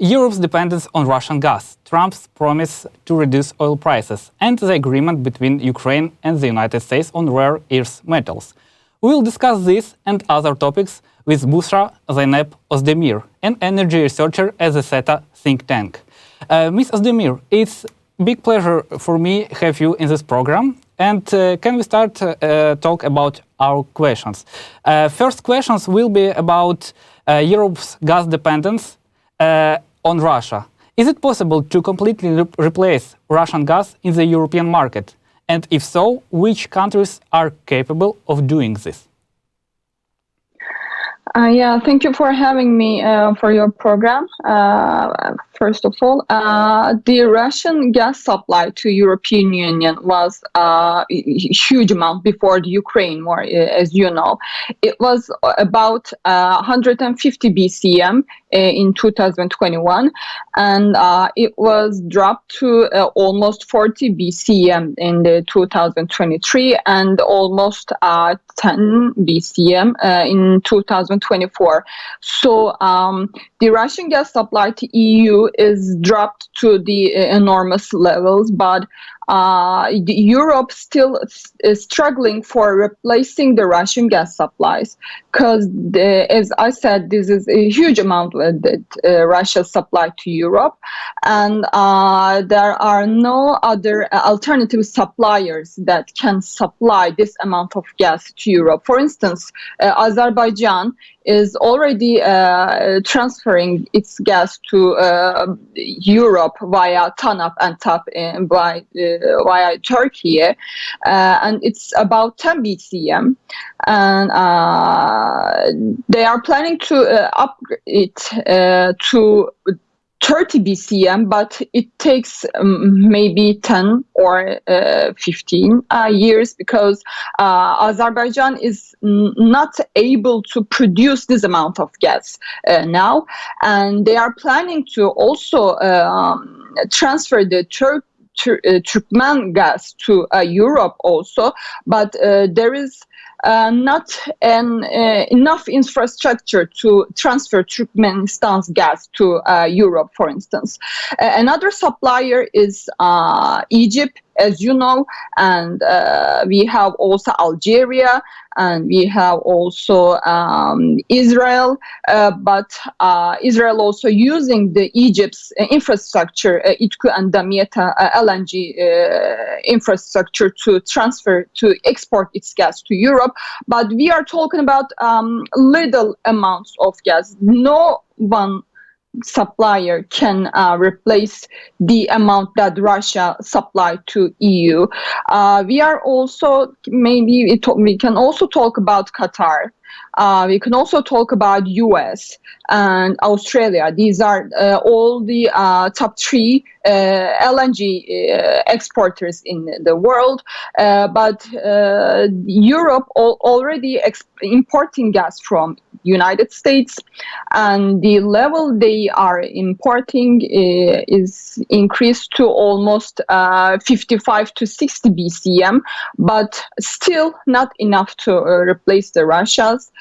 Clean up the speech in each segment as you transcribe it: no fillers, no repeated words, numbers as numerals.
Europe's dependence on Russian gas, Trump's promise to reduce oil prices, and the agreement between Ukraine and the United States on rare earth metals. We will discuss this and other topics with Büşra Zeynep Özdemir, an energy researcher at the SETA think tank. Ms. Özdemir, it's a big pleasure for me to have you in this program. And can we start talk about our questions? First questions will be about Europe's gas dependence on Russia. Is it possible to completely replace Russian gas in the European market? And if so, which countries are capable of doing this? Yeah, thank you for having me for your program. First of all, the Russian gas supply to European Union was a huge amount before the Ukraine war, as you know. It was about 150 BCM in 2021, and it was dropped to almost 40 BCM in the 2023 and almost 10 BCM in 2024. So the Russian gas supply to EU is dropped to the enormous levels, but Europe still is struggling for replacing the Russian gas supplies because, as I said, this is a huge amount that Russia supplied to Europe, and there are no other alternative suppliers that can supply this amount of gas to Europe. For instance, Azerbaijan is already transferring its gas to Europe via TANAP and TAP via Turkey, and it's about 10 BCM, and they are planning to upgrade it to 30 BCM, but it takes maybe 10 or 15 years because Azerbaijan is not able to produce this amount of gas now, and they are planning to also transfer the Turkmen gas to Europe also, but there is not enough infrastructure to transfer Turkmenistan's gas to Europe, for instance. Another supplier is Egypt, as you know, and we have also Algeria, and we have also Israel, but Israel also using the Egypt's infrastructure, Itku and Damietta LNG infrastructure to export its gas to Europe. But we are talking about little amounts of gas. No one supplier can replace the amount that Russia supplied to EU. We are also we can also talk about Qatar. We can also talk about US and Australia. These are all the top 3 LNG exporters in the world. But Europe already importing gas from United States, and the level they are importing is increased to almost 55 to 60 BCM, but still not enough to replace the Russia's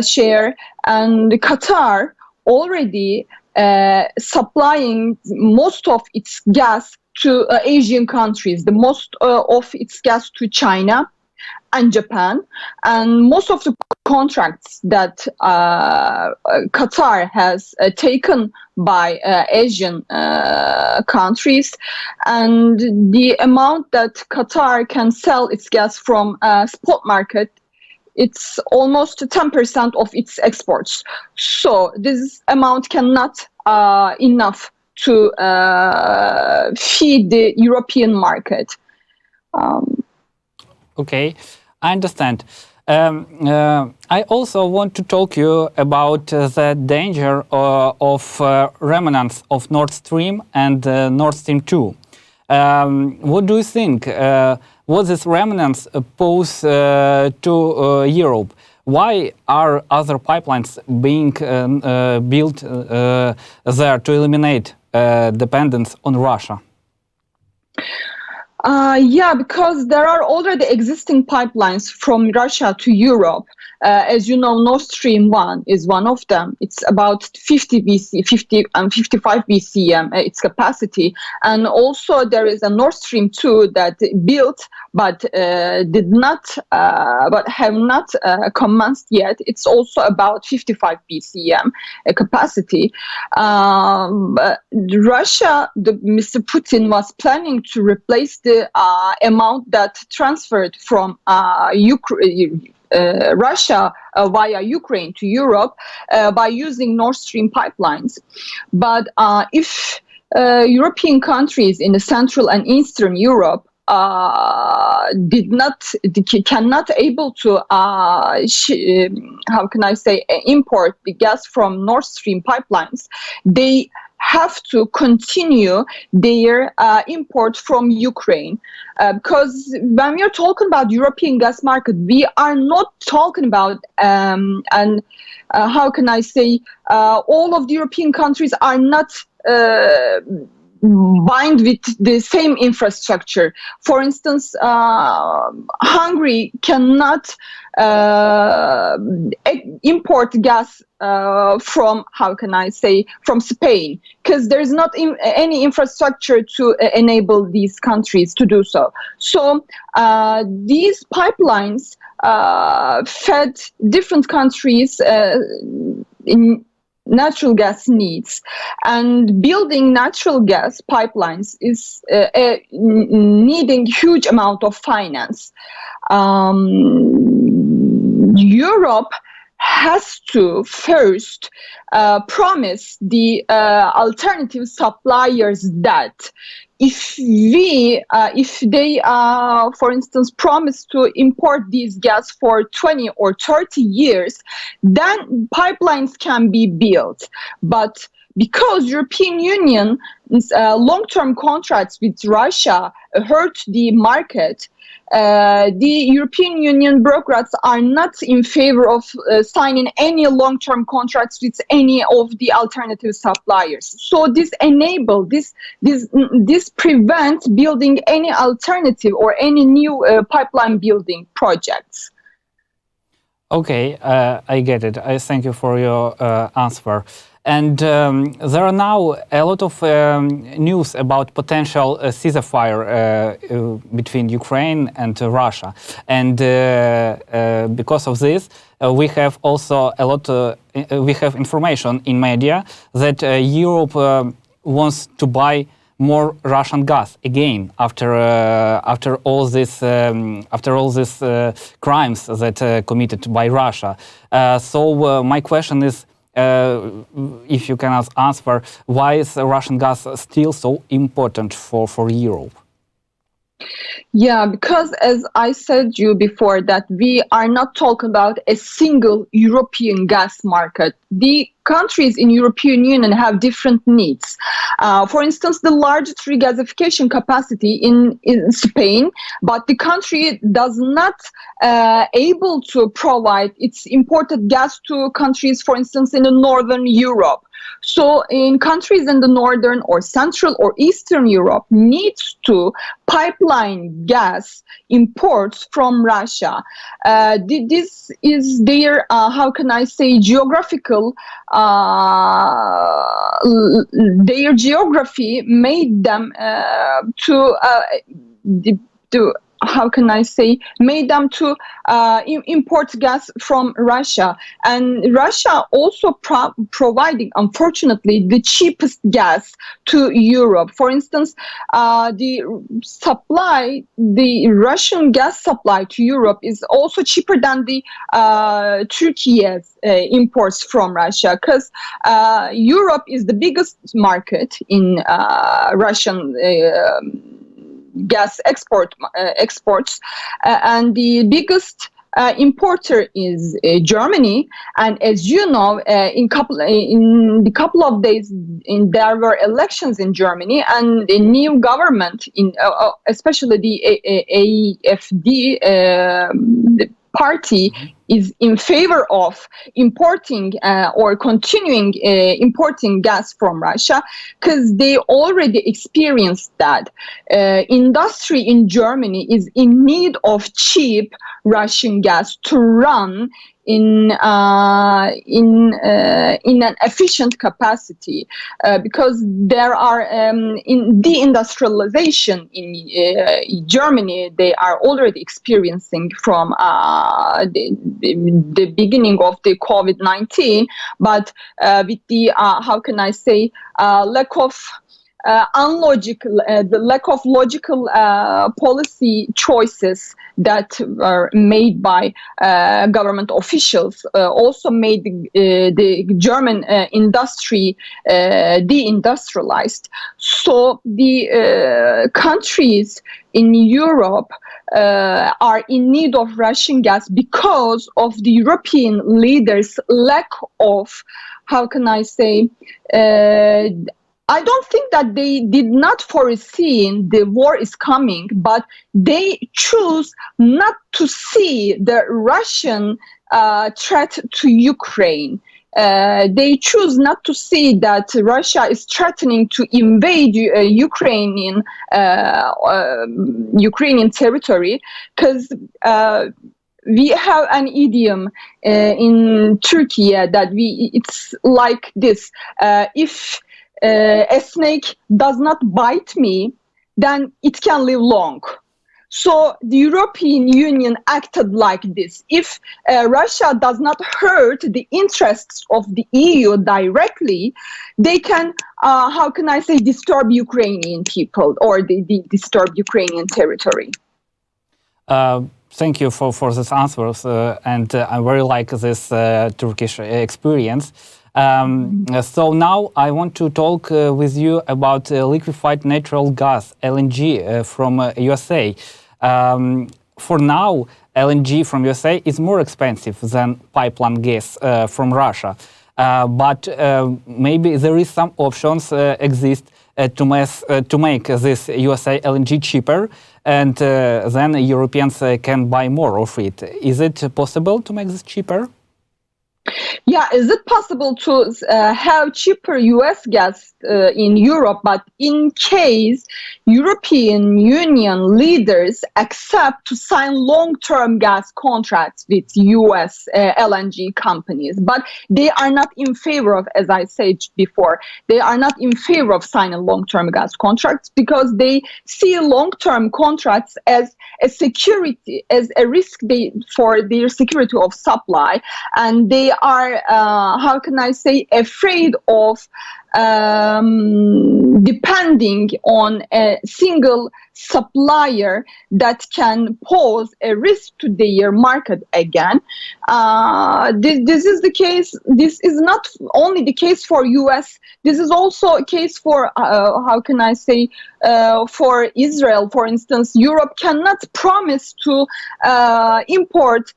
share. And Qatar already supplying most of its gas to Asian countries, the most of its gas to China and Japan, and most of the contracts that Qatar has taken by Asian countries, and the amount that Qatar can sell its gas from spot market, it's almost 10% of its exports. So this amount cannot enough to feed the European market. Okay, I understand. I also want to talk to you about the danger of remnants of Nord Stream and Nord Stream 2. What do you think? What these remnants pose to Europe? Why are other pipelines being built there to eliminate dependence on Russia? Yeah, because there are already existing pipelines from Russia to Europe. As you know, Nord Stream 1 is one of them. It's about 50 BC, 50 and 55 BCM, its capacity. And also there is a Nord Stream 2 that built but but have not commenced yet. It's also about 55 BCM capacity. Russia, Mr. Putin was planning to replace the amount that transferred from Russia via Ukraine to Europe by using Nord Stream pipelines. But if European countries in the Central and Eastern Europe cannot able to import the gas from Nord Stream pipelines, they have to continue their import from Ukraine. Because when we are talking about European gas market, we are not talking about all of the European countries are not bind with the same infrastructure. For instance, Hungary cannot import gas from Spain, because there is not any infrastructure to enable these countries to do so. So these pipelines fed different countries in natural gas needs, and building natural gas pipelines is needing huge amount of finance. Europe has to first promise the alternative suppliers that if they, for instance, promise to import these gas for 20 or 30 years, then pipelines can be built. But because European Union's long-term contracts with Russia hurt the market, the European Union bureaucrats are not in favor of signing any long-term contracts with any of the alternative suppliers. So this prevents building any alternative or any new pipeline building projects. Okay, I get it. I thank you for your answer. And there are now a lot of news about potential ceasefire between Ukraine and Russia. And because of this, we have also we have information in media that Europe wants to buy more Russian gas again after all these crimes that committed by Russia. So my question is, if you can answer, why is Russian gas still so important for Europe? Yeah, because as I said you before, that we are not talking about a single European gas market. The countries in European Union have different needs. For instance, the largest regasification capacity in Spain, but the country does not able to provide its imported gas to countries, for instance, in the Northern Europe. So in countries in the Northern or Central or Eastern Europe needs to pipeline gas imports from Russia. This is their, geographical, their geography made them import gas from Russia. And Russia also providing, unfortunately, the cheapest gas to Europe. For instance, the Russian gas supply to Europe is also cheaper than the Turkey's imports from Russia, because Europe is the biggest market in Russian gas exports, and the biggest importer is Germany. And as you know, in the couple of days, there were elections in Germany, and the new government, especially the AfD the party is in favor of importing or continuing importing gas from Russia, because they already experienced that industry in Germany is in need of cheap Russian gas to run in an efficient capacity, because there are in deindustrialization in Germany. They are already experiencing from the beginning of the COVID-19, but with the how can I say lack of the lack of logical policy choices that were made by government officials also made the German industry deindustrialized. So the countries in Europe are in need of Russian gas because of the European leaders' lack of, how can I say, I don't think that they did not foresee the war is coming, but they choose not to see the Russian threat to Ukraine. They choose not to see that Russia is threatening to invade Ukrainian territory, because we have an idiom in Turkey that it's like this: if a snake does not bite me, then it can live long. So the European Union acted like this. If Russia does not hurt the interests of the EU directly, they can, how can I say, disturb Ukrainian people or disturb Ukrainian territory. Thank you for these answers, and I very like this Turkish experience. So now I want to talk with you about liquefied natural gas, LNG, from USA. For now, LNG from USA is more expensive than pipeline gas from Russia. But maybe there is some options exist to make this USA LNG cheaper, and then Europeans can buy more of it. Is it possible to make this cheaper? Yeah, is it possible to have cheaper US gas in Europe, but in case European Union leaders accept to sign long-term gas contracts with US LNG companies, but they are not in favor of, as I said before, they are not in favor of signing long-term gas contracts because they see long-term contracts as a security, as a risk for their security of supply, and they are, how can I say, afraid of depending on a single supplier that can pose a risk to their market again. This is the case. This is not only the case for US. This is also a case for, how can I say, for Israel, for instance. Europe cannot promise to import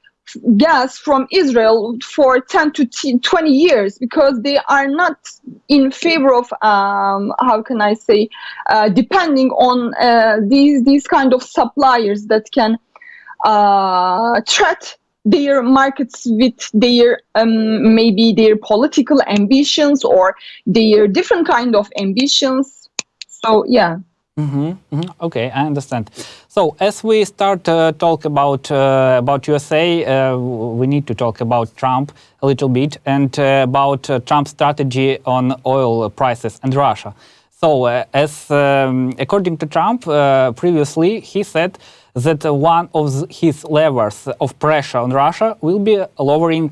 gas from Israel for 10 to 20 years because they are not in favor of, how can I say, depending on these kind of suppliers that can threat their markets with their maybe their political ambitions or their different kind of ambitions. So yeah. Okay, I understand. So as we start to talk about USA, we need to talk about Trump a little bit and about Trump's strategy on oil prices and Russia. So as according to Trump, previously he said that one of his levers of pressure on Russia will be lowering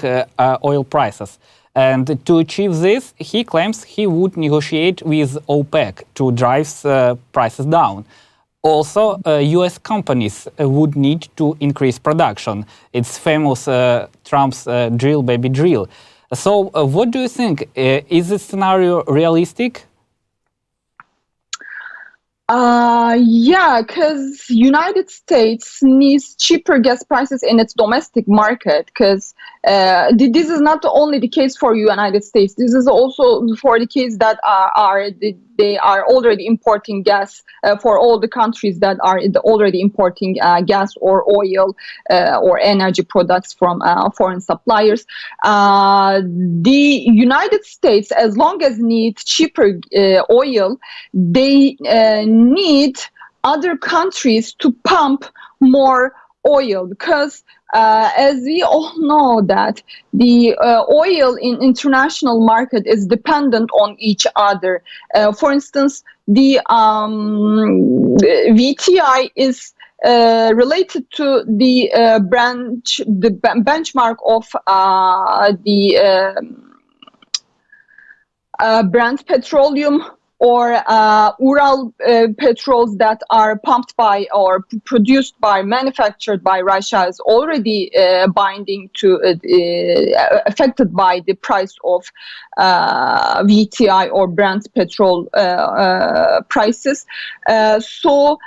oil prices. And to achieve this, he claims he would negotiate with OPEC to drive prices down. Also, US companies would need to increase production. It's famous Trump's drill, baby, drill. So what do you think? Is this scenario realistic? Yeah, because United States needs cheaper gas prices in its domestic market because this is not only the case for United States. This is also for the case that they are already importing gas for all the countries that are already importing gas or oil or energy products from foreign suppliers. The United States, as long as need cheaper oil, they need other countries to pump more oil, because as we all know that the oil in international market is dependent on each other. For instance, the VTI is related to the benchmark of the Brent petroleum or Ural petrols that are pumped by or produced by, manufactured by Russia, is already binding to, affected by the price of VTI or Brent petrol prices. So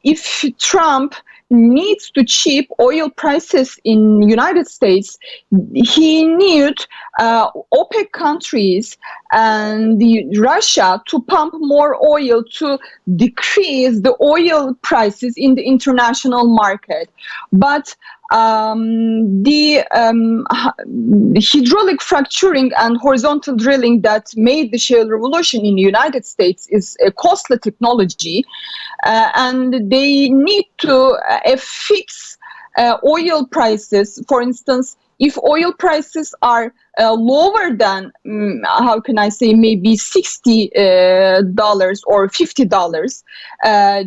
if Trump needs to cheap oil prices in United States, he needs OPEC countries and Russia to pump more oil to decrease the oil prices in the international market. But the hydraulic fracturing and horizontal drilling that made the shale revolution in the United States is a costly technology, and they need to fix oil prices. For instance, if oil prices are lower than, how can I say, maybe $60 or $50,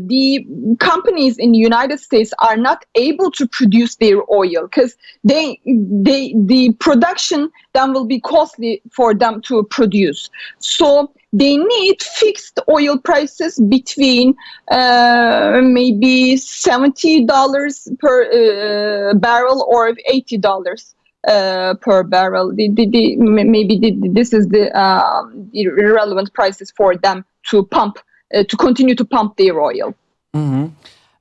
the companies in the United States are not able to produce their oil, because the production then will be costly for them to produce. So they need fixed oil prices between maybe $70 per barrel or $80 per barrel. This is the relevant prices for them to pump, to continue to pump their oil. Mm-hmm.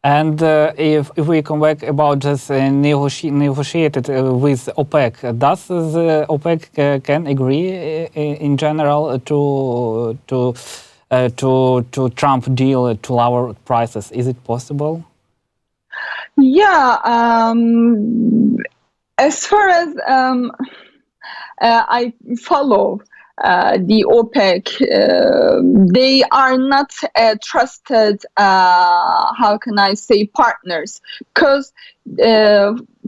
And if we come back about this negotiated with OPEC, does the OPEC can agree in general to Trump deal to lower prices? Is it possible? Yeah. As far as I follow the OPEC, they are not trusted, how can I say, partners. Because,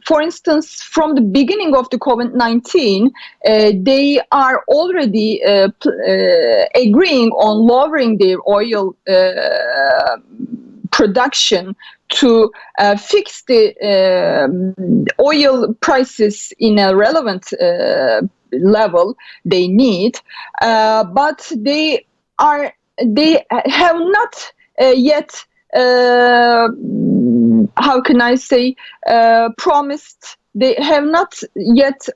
for instance, from the beginning of the COVID-19, they are already agreeing on lowering their oil production to fix the oil prices in a relevant level they need, but they have not yet, how can I say, promised. They have not yet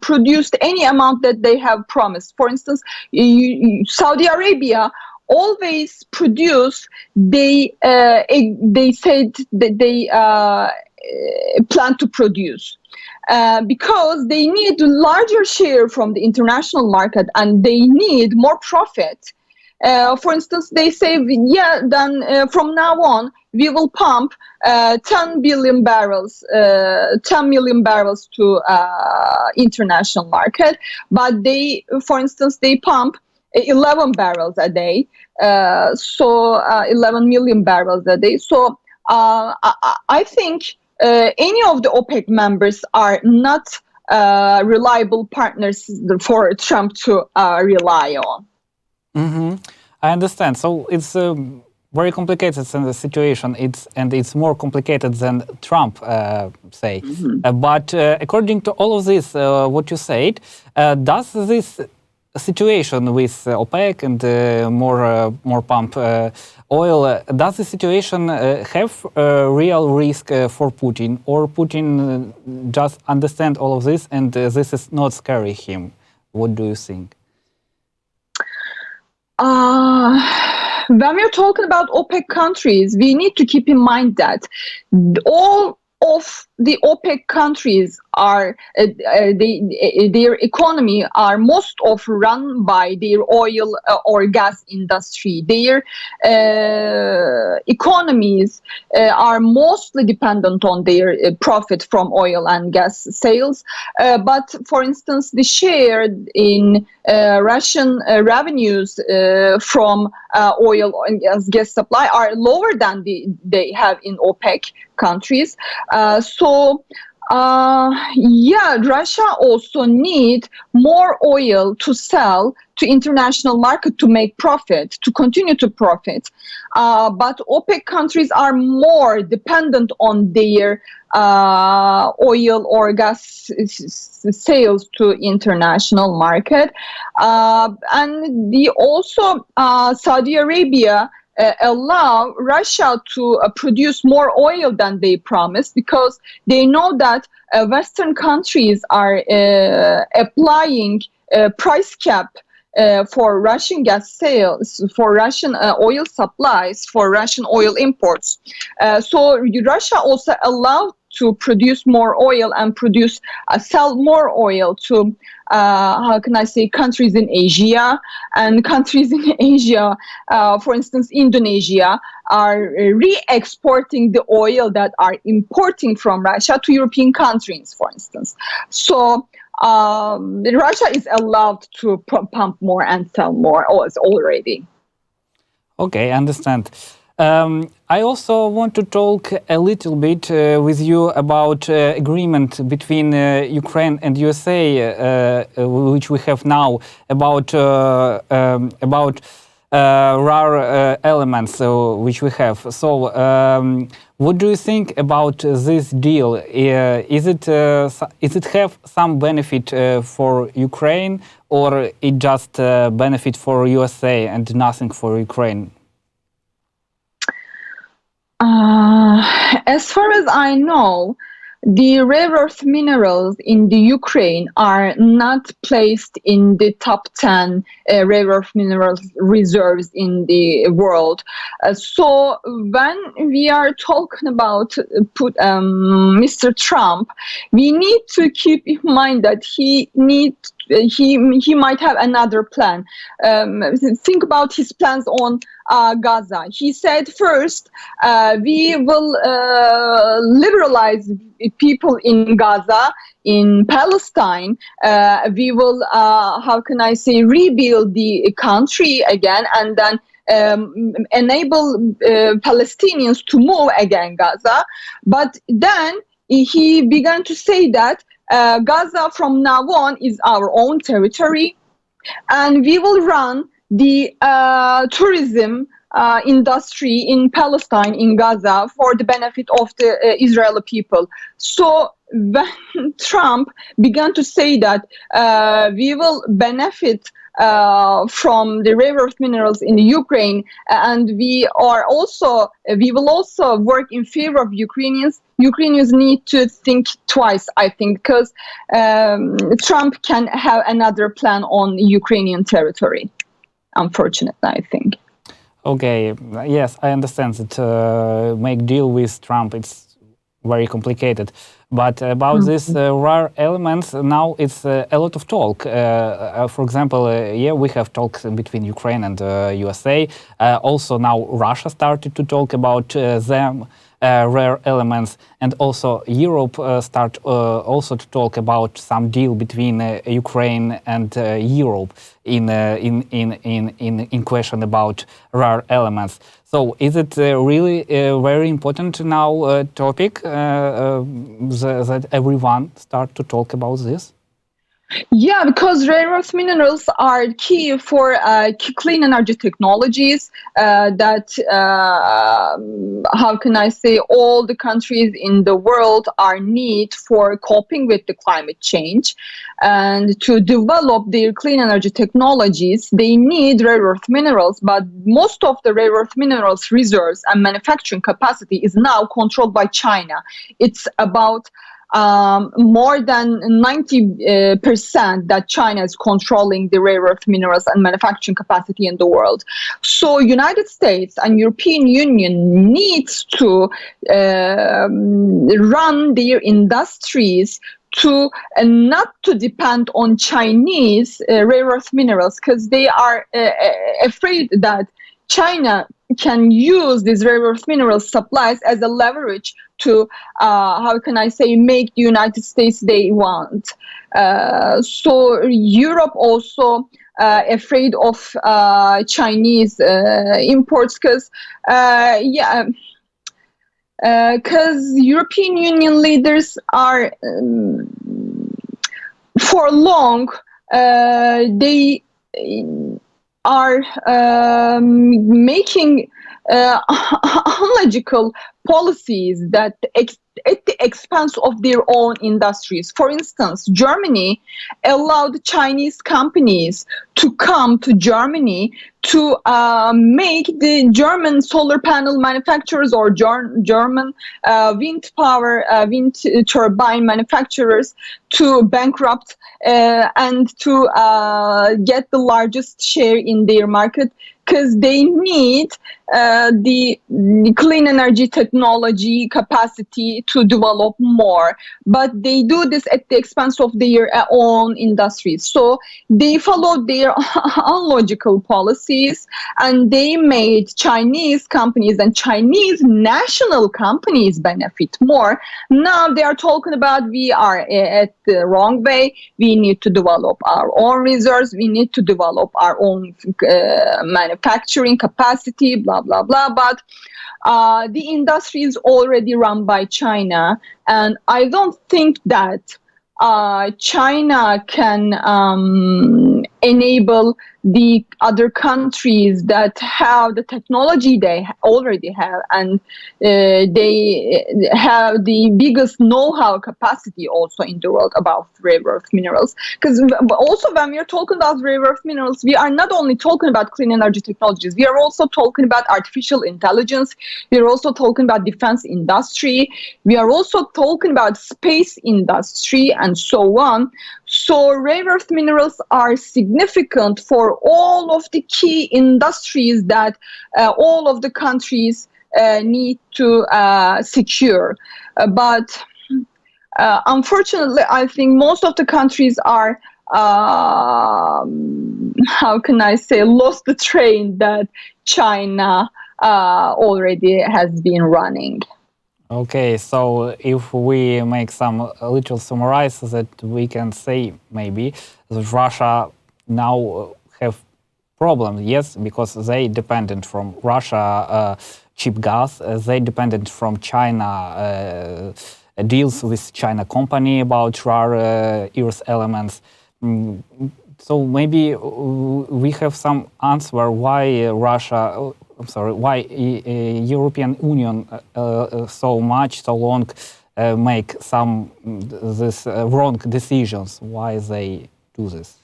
produced any amount that they have promised. For instance, Saudi Arabia always produce. They said that they plan to produce because they need a larger share from the international market and they need more profit. For instance, they say, then from now on we will pump 10 billion barrels, 10 million barrels to international market, but they, for instance, they pump 11 barrels a day, so 11 million barrels a day. So I think any of the OPEC members are not reliable partners for Trump to rely on. Mm-hmm. I understand. So it's very complicated situation. It's more complicated than Trump say. Mm-hmm. But according to all of this, what you said, does this situation with OPEC and more pump oil, does the situation have a real risk for Putin, or Putin just understand all of this and this is not scary him? What do you think? When we're talking about OPEC countries, we need to keep in mind that all of the OPEC countries their economy are most of run by their oil or gas industry. Their economies are mostly dependent on their profit from oil and gas sales. But for instance, the share in Russian revenues from oil and gas supply are lower than they have in OPEC countries. Russia also need more oil to sell to international market to make profit, to continue to profit. But OPEC countries are more dependent on their oil or gas sales to international market. And Saudi Arabia allow Russia to produce more oil than they promised, because they know that Western countries are applying price cap for Russian gas sales, for Russian oil supplies, for Russian oil imports. So Russia also allowed to produce more oil and sell more oil to countries in Asia. And countries in Asia, for instance, Indonesia, are re-exporting the oil that are importing from Russia to European countries, for instance. So Russia is allowed to pump more and sell more oil already. Okay, I understand. I also want to talk a little bit with you about agreement between Ukraine and USA, which we have now, about rare elements which we have. So, what do you think about this deal? Is it have some benefit for Ukraine, or it just benefit for USA and nothing for Ukraine? As far as I know, the rare earth minerals in the Ukraine are not placed in the top 10 rare earth minerals reserves in the world. So when we are talking about Mr. Trump, we need to keep in mind that he might have another plan. Think about his plans on Gaza. He said first, we will liberalize people in Gaza, in Palestine. We will, rebuild the country again, and then enable Palestinians to move again Gaza. But then he began to say that Gaza from now on is our own territory, and we will run the tourism industry in Palestine, in Gaza, for the benefit of the Israeli people. So when Trump began to say that we will benefit from the rare earth minerals in the Ukraine, and we will also work in favor of Ukrainians need to think twice, I think, because Trump can have another plan on Ukrainian territory. Unfortunately, I think. Okay, yes, I understand that make deal with Trump, it's very complicated. But about these rare elements, now it's a lot of talk. For example, we have talks between Ukraine and USA. Also now Russia started to talk about them. Rare elements, and also Europe start also to talk about some deal between Ukraine and Europe in question about rare elements. So, is it really a very important now topic that everyone start to talk about this? Yeah, because rare earth minerals are key for clean energy technologies that, all the countries in the world are need for coping with the climate change. And to develop their clean energy technologies, they need rare earth minerals, but most of the rare earth minerals reserves and manufacturing capacity is now controlled by China. It's about more than 90% that China is controlling the rare earth minerals and manufacturing capacity in the world. So United States and European Union needs to run their industries to not to depend on Chinese rare earth minerals, because they are afraid that China can use these rare earth mineral supplies as a leverage to, how can I say, make the United States they want. So Europe also afraid of Chinese imports, because because European Union leaders are for long they are making illogical policies that at the expense of their own industries. For instance, Germany allowed Chinese companies to come to Germany to make the German solar panel manufacturers or German wind turbine manufacturers to bankrupt and to get the largest share in their market, because they need the clean energy technology capacity to develop more. But they do this at the expense of their own industries. So they followed their illogical policies, and they made Chinese companies and Chinese national companies benefit more. Now they are talking about we are at the wrong way. We need to develop our own reserves. We need to develop our own manufacturing capacity, blah, blah, blah. But the industry is already run by China. And I don't think that China can enable the other countries that have the technology they already have, and they have the biggest know-how capacity also in the world about rare earth minerals. Because also when we are talking about rare earth minerals, we are not only talking about clean energy technologies, we are also talking about artificial intelligence, we are also talking about defense industry, we are also talking about space industry, and so on. So rare earth minerals are significant for all of the key industries that all of the countries need to secure. But unfortunately, I think most of the countries are, how can I say, lost the train that China already has been running. Okay, so if we make some little summarize that we can say maybe that Russia now have problems, yes, because they dependent from Russia cheap gas, they dependent from China deals with China company about rare earth elements. So maybe we have some answer why Russia. Why European Union so long make some this wrong decisions? Why they do this?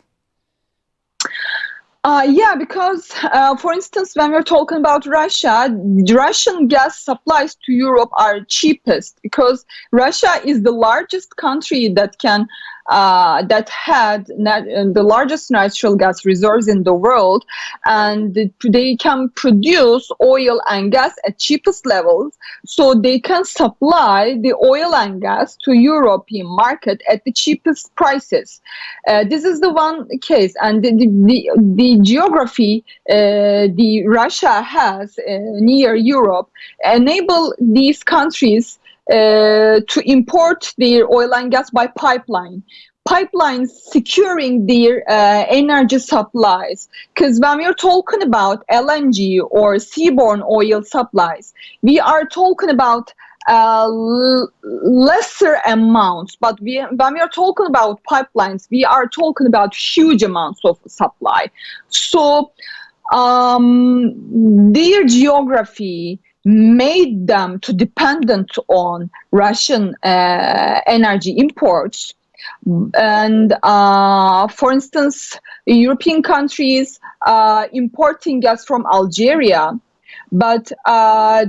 Yeah, because, for instance, when we're talking about Russia, Russian gas supplies to Europe are cheapest, because Russia is the largest country that can that had the largest natural gas reserves in the world, and they can produce oil and gas at cheapest levels, so they can supply the oil and gas to European market at the cheapest prices. This is the one case, and the geography the Russia has near Europe enable these countries to import their oil and gas by pipelines securing their energy supplies. Because when we are talking about LNG or seaborne oil supplies, we are talking about lesser amounts, but when we are talking about pipelines, we are talking about huge amounts of supply. So their geography made them to dependent on Russian energy imports. And for instance, European countries importing gas from Algeria. But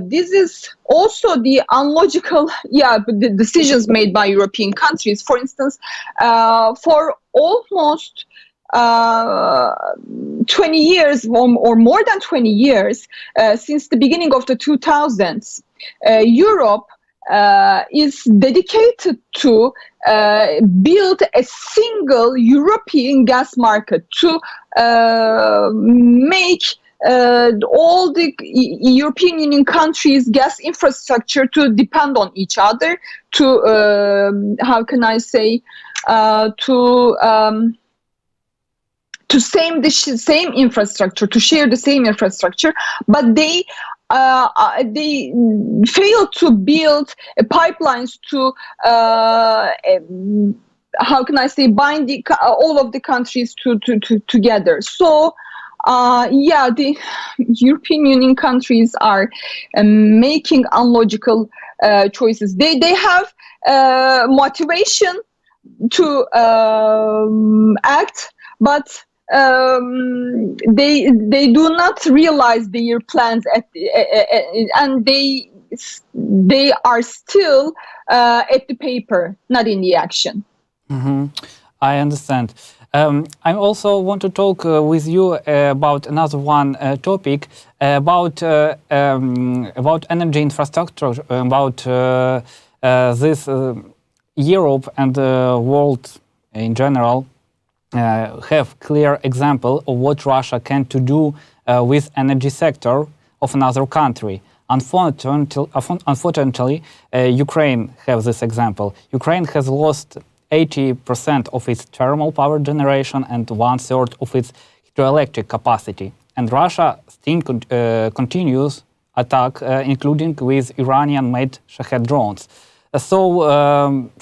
this is also the illogical, the decisions made by European countries. For instance, for almost 20 years or more than 20 years, since the beginning of the 2000s, Europe is dedicated to build a single European gas market to make all the European Union countries' gas infrastructure to depend on each other, to how can I say, to same infrastructure, to share the same infrastructure, but they failed to build pipelines to how can I say, bind all of the countries together. So the European Union countries are making unlogical choices. They have motivation to act, but they do not realize their plans and they are still at the paper, not in the action. Mm-hmm. I understand. I also want to talk with you about another one topic about energy infrastructure, about this Europe and the world in general. Have clear example of what Russia can to do with energy sector of another country. Unfortunately, Ukraine has this example. Ukraine has lost 80% of its thermal power generation and 1/3 of its hydroelectric capacity. And Russia still continues attack, including with Iranian-made Shahed drones.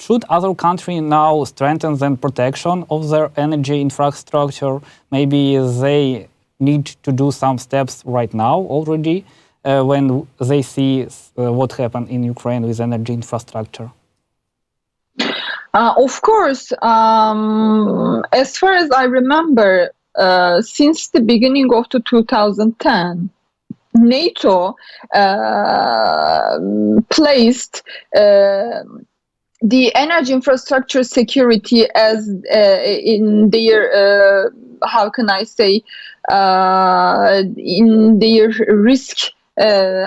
Should other countries now strengthen the protection of their energy infrastructure? Maybe they need to do some steps right now already when they see what happened in Ukraine with energy infrastructure. Of course, as far as I remember, since the beginning of the 2010, NATO placed the energy infrastructure security as in their how can I say, in their risk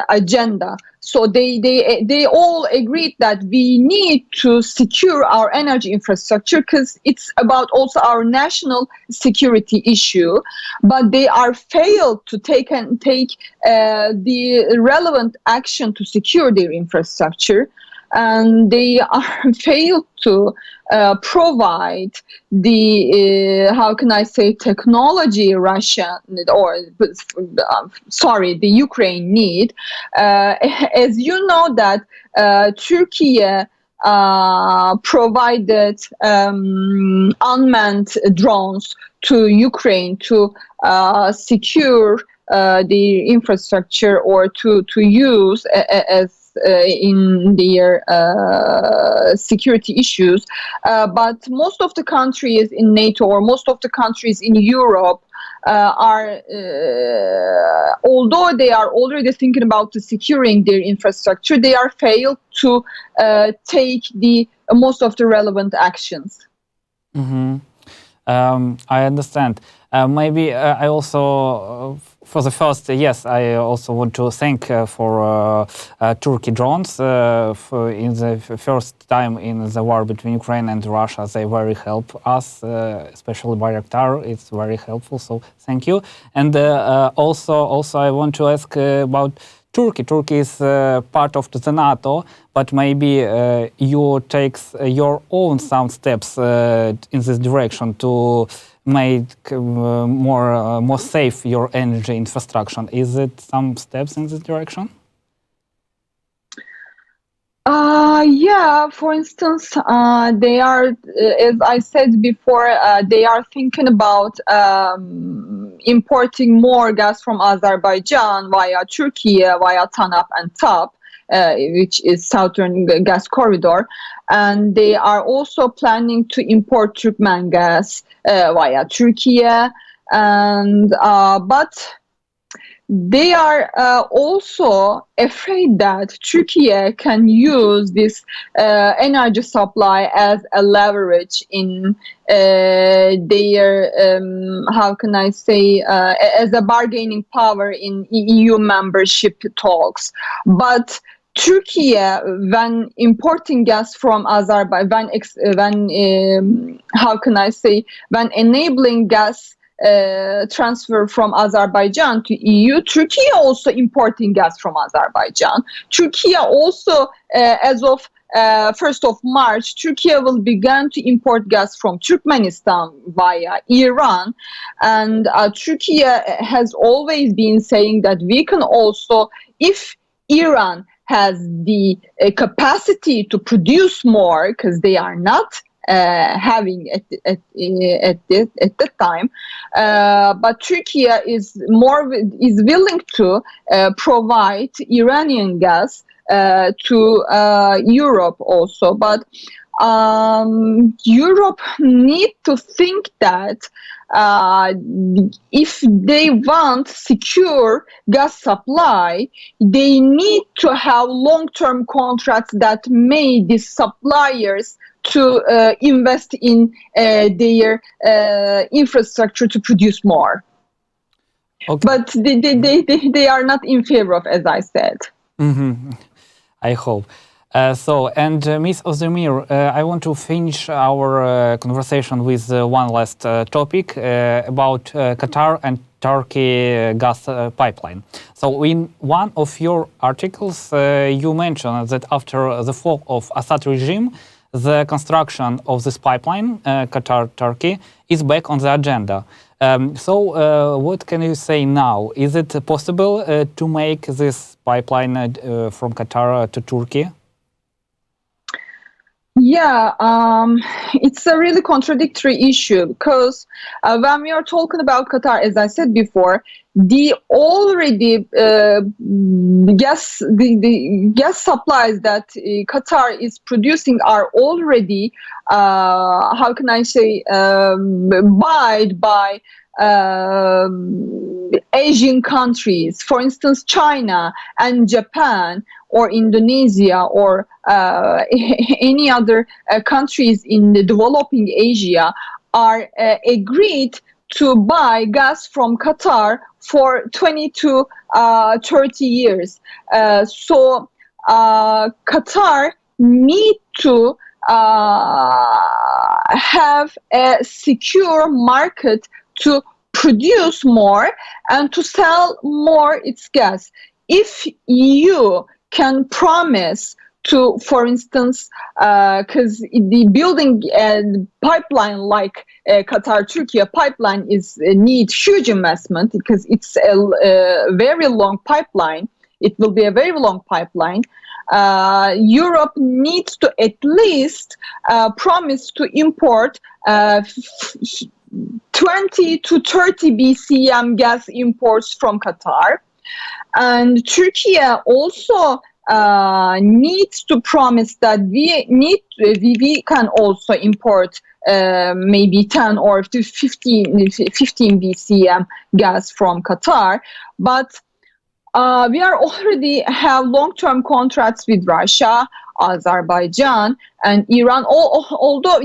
agenda. So they all agreed that we need to secure our energy infrastructure because it's about also our national security issue. But they are failed to take the relevant action to secure their infrastructure, and they are failed to provide the how can I say, technology Russia the Ukraine need. As you know that Turkey provided unmanned drones to Ukraine to secure the infrastructure or to use as in their security issues. But most of the countries in NATO or most of the countries in Europe are, although they are already thinking about securing their infrastructure, they are failed to take the most of the relevant actions. Mm-hmm. I understand. Maybe I also, for the first, yes, I also want to thank for Turkey drones. In the first time in the war between Ukraine and Russia, they very help us, especially Bayraktar. It's very helpful, so thank you. And also I want to ask about Turkey. Turkey is part of the NATO, but maybe you take your own some steps in this direction to make more safe your energy infrastructure. Is it some steps in this direction? Yeah, for instance, they are, as I said before, they are thinking about importing more gas from Azerbaijan via Turkey, via TANAP and TAP, which is Southern Gas Corridor. And they are also planning to import Turkmen gas via Turkey. And but they are also afraid that Turkey can use this energy supply as a leverage in their, how can I say, as a bargaining power in EU membership talks. But Turkey, when importing gas from Azerbaijan, how can I say, when enabling gas transfer from Azerbaijan to EU, Turkey also importing gas from Azerbaijan. Turkey also, as of 1st of March, Turkey will begin to import gas from Turkmenistan via Iran. And Turkey has always been saying that we can also, if Iran has the capacity to produce more, because they are not having at the time, but Turkey is willing to provide Iranian gas to Europe also. But Europe need to think that if they want secure gas supply, they need to have long-term contracts that made these suppliers to invest in their infrastructure to produce more. Okay. But they are not in favor of, as I said. Mm-hmm. I hope. Ms. Özdemir, I want to finish our conversation with one last topic about Qatar and Turkey gas pipeline. So in one of your articles, you mentioned that after the fall of Assad regime, the construction of this pipeline, Qatar-Turkey, is back on the agenda. What can you say now? Is it possible to make this pipeline from Qatar to Turkey? Yeah, it's a really contradictory issue because when we are talking about Qatar, as I said before, the gas supplies that Qatar is producing are already, how can I say, bought by Asian countries, for instance, China and Japan, or Indonesia, or any other countries in the developing Asia are agreed to buy gas from Qatar for 20 to 30 years. So Qatar need to have a secure market to produce more and to sell more its gas. If EU can promise to, for instance, because the building a pipeline like Qatar-Turkey pipeline needs huge investment because it's a very long pipeline. It will be a very long pipeline. Europe needs to at least promise to import 20 to 30 BCM gas imports from Qatar. And Turkey also needs to promise that we can also import maybe 10 or 15 BCM gas from Qatar. But we are already have long-term contracts with Russia, Azerbaijan, and Iran. Although,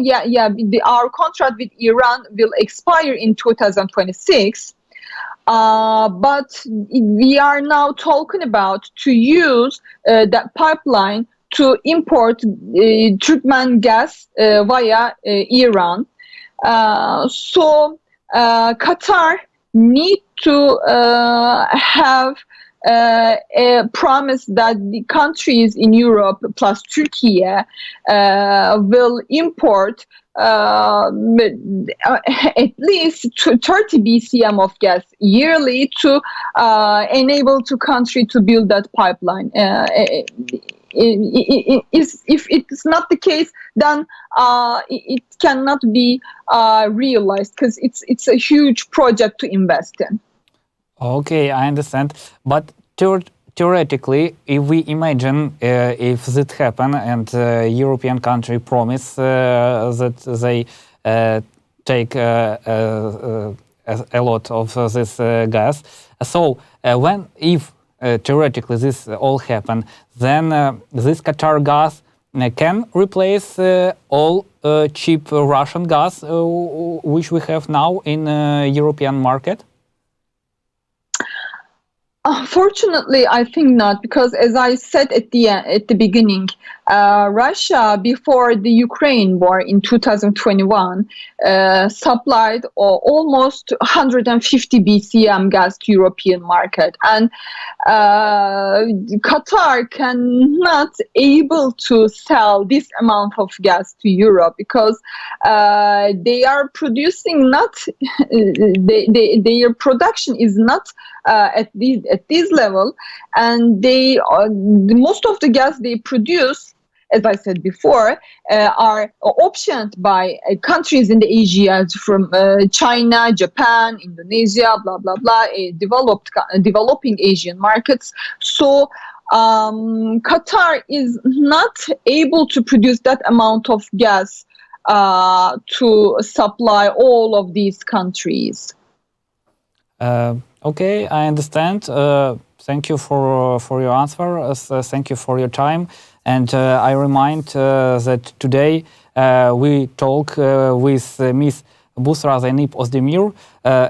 our contract with Iran will expire in 2026. But we are now talking about to use that pipeline to import Turkmen gas via Iran. So Qatar need to have a promise that the countries in Europe plus Turkey will import at least 30 BCM of gas yearly to enable the country to build that pipeline. If it's not the case, then it cannot be realized because it's a huge project to invest in. Okay, I understand. But theoretically, if we imagine if that happen and European country promise that they take a lot of this gas, so if theoretically this all happen, then this Qatar gas can replace all cheap Russian gas which we have now in European market? Unfortunately, I think not, because as I said at the beginning, Russia before the Ukraine war in 2021 supplied almost 150 BCM gas to European market, and Qatar cannot able to sell this amount of gas to Europe because they are producing not their production is not at this level, and most of the gas they produce, as I said before, are optioned by countries in the Asia, from China, Japan, Indonesia, blah blah blah, developing Asian markets. So Qatar is not able to produce that amount of gas to supply all of these countries. Okay, I understand. Thank you for your answer. Thank you for your time. And I remind that today we talk with Ms. Büşra Zeynep Özdemir,